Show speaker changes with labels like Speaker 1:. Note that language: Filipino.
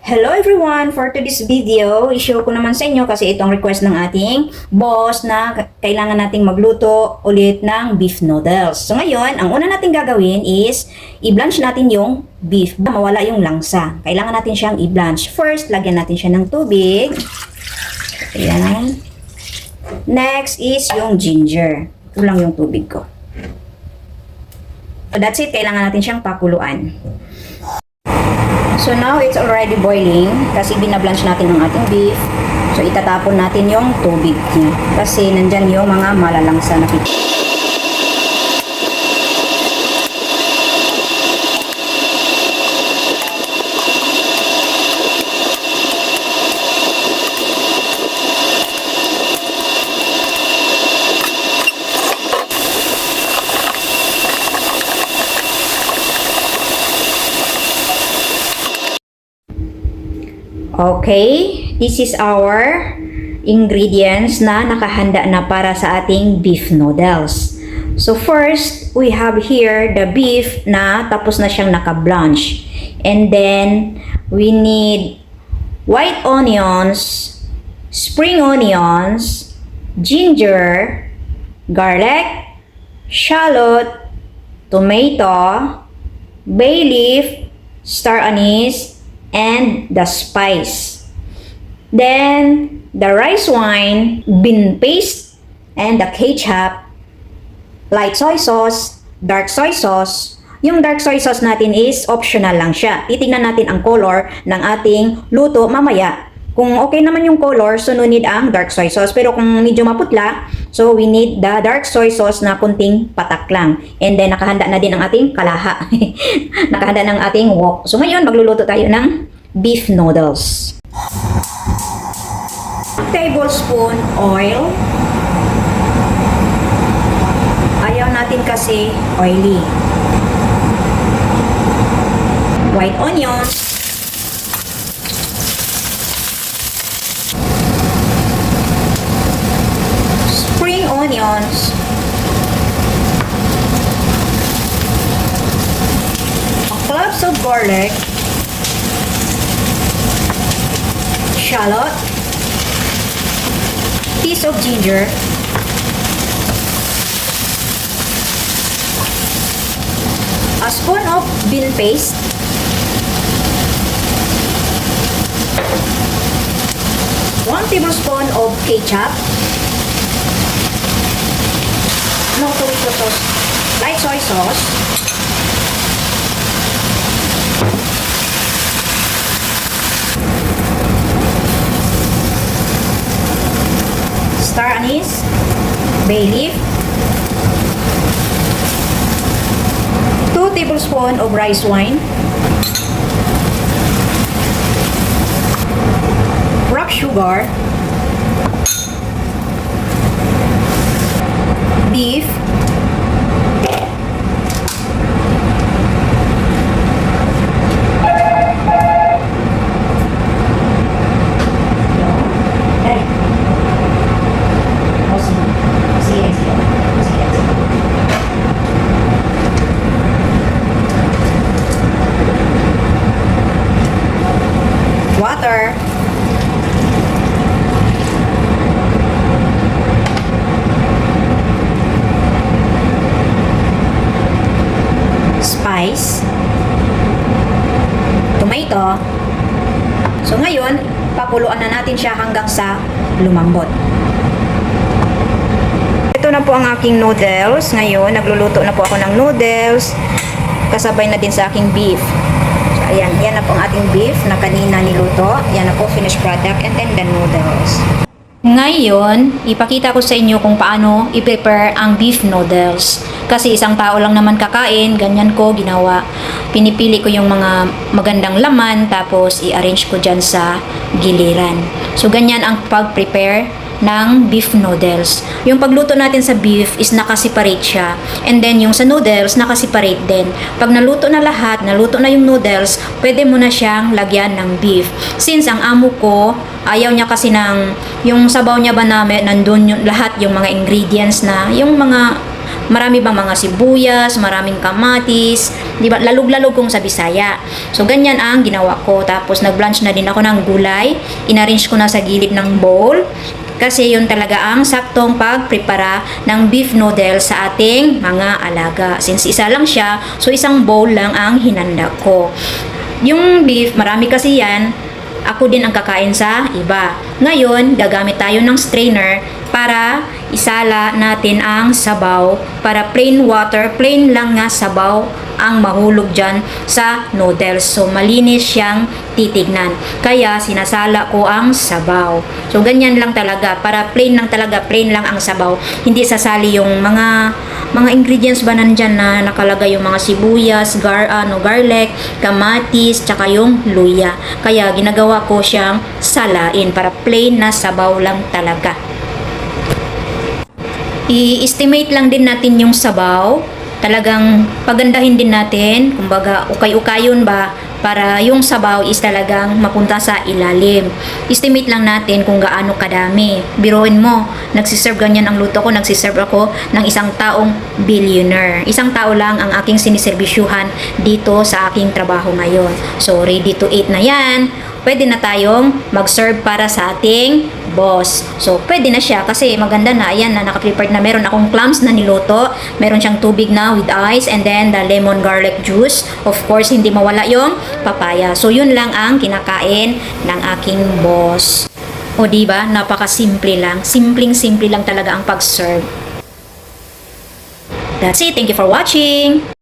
Speaker 1: Hello everyone! For today's video, i-show ko naman sa inyo kasi itong request ng ating boss na kailangan nating magluto ulit ng beef noodles. So ngayon, ang una nating gagawin is i-blanch natin yung beef para mawala yung langsa. Kailangan natin siyang i-blanch. First, lagyan natin siya ng tubig. Ayan. Next is yung ginger. Ito lang yung tubig ko. So that's it. Kailangan natin siyang pakuluan. So now it's already boiling kasi binablanch natin ang ating beef. So itatapon natin yung tubig niya kasi nandyan yung mga malalangsa na kita. Okay, this is our ingredients na nakahanda na para sa ating beef noodles. So first, we have here the beef na tapos na siyang naka-blanch. And then, we need white onions, spring onions, ginger, garlic, shallot, tomato, bay leaf, star anise, and the spice. Then, the rice wine, bean paste, and the ketchup, light soy sauce, dark soy sauce. Yung dark soy sauce natin is optional lang siya. Titingnan natin ang color ng ating luto mamaya. Kung okay naman yung color, so no need ang dark soy sauce. Pero kung medyo maputla, so we need the dark soy sauce na kunting patak lang. And then nakahanda na din ang ating kalaha. Nakahanda ng ating wok. So ngayon, magluluto tayo ng beef noodles. Tablespoon oil. Ayaw natin kasi oily. White onions. Onions, cloves of garlic, shallot, piece of ginger, a spoon of bean paste, 1 tablespoon of ketchup, no tomato sauce, light soy sauce, star anise, bay leaf, 2 tablespoons of rice wine, rock sugar, beef, water, spice, tomato. So ngayon, pakuluan na natin siya hanggang sa lumambot. Ito na po ang aking noodles. Ngayon, nagluluto na po ako ng noodles. Kasabay na din sa aking beef. So ayan, yan na po ang ating beef na kanina niluto. Yan na po, finished product. And then the noodles. Ngayon, ipakita ko sa inyo kung paano i-prepare ang beef noodles. Kasi isang tao lang naman kakain, ganyan ko ginawa. Pinipili ko yung mga magandang laman, tapos i-arrange ko dyan sa giliran. So, ganyan ang pag-prepare ng beef noodles. Yung pagluto natin sa beef is nakaseparate siya. And then, yung sa noodles, nakaseparate din. Pag naluto na lahat, naluto na yung noodles, pwede mo na siyang lagyan ng beef. Since ang amo ko, ayaw niya kasi ng, yung sabaw niya ba namin, nandun yung, lahat yung mga ingredients na, yung mga marami bang mga sibuyas, maraming kamatis, di ba? Lalog-lalog kung sa Bisaya. So, ganyan ang ginawa ko. Tapos, nag-blanch na din ako ng gulay. Inarrange ko na sa gilid ng bowl. Kasi yun talaga ang saktong pagprepara ng beef noodle sa ating mga alaga. Since isa lang siya, so isang bowl lang ang hinanda ko. Yung beef, marami kasi yan, ako din ang kakain sa iba. Ngayon, gagamit tayo ng strainer para isala natin ang sabaw para plain water, plain lang nga sabaw ang mahulog dyan sa noodles. So, malinis siyang titignan. Kaya, sinasala ko ang sabaw. So, ganyan lang talaga. Para plain lang talaga, plain lang ang sabaw. Hindi sasali yung mga ingredients ba nandyan na nakalagay yung mga sibuyas, garlic, kamatis, tsaka yung luya. Kaya, ginagawa ko siyang salain para plain na sabaw lang talaga. I-estimate lang din natin yung sabaw. Talagang pagandahin din natin, kumbaga ukay-ukayon ba, para yung sabaw is talagang mapunta sa ilalim. Estimate lang natin kung gaano kadami. Biruin mo, nagsiserve ganyan ang luto ko, nagsiserve ako ng isang taong billionaire. Isang tao lang ang aking siniserbisyuhan dito sa aking trabaho ngayon. So, ready to eat na yan. Pwede na tayong mag-serve para sa ating boss. So, pwede na siya kasi maganda na. Ayan na, naka-prepared na. Meron akong clams na niluto. Meron siyang tubig na with ice and then the lemon garlic juice. Of course, hindi mawala yung papaya. So, yun lang ang kinakain ng aking boss. O, diba? Napaka-simple lang. Simpleng-simple lang talaga ang pag-serve. That's it. Thank you for watching.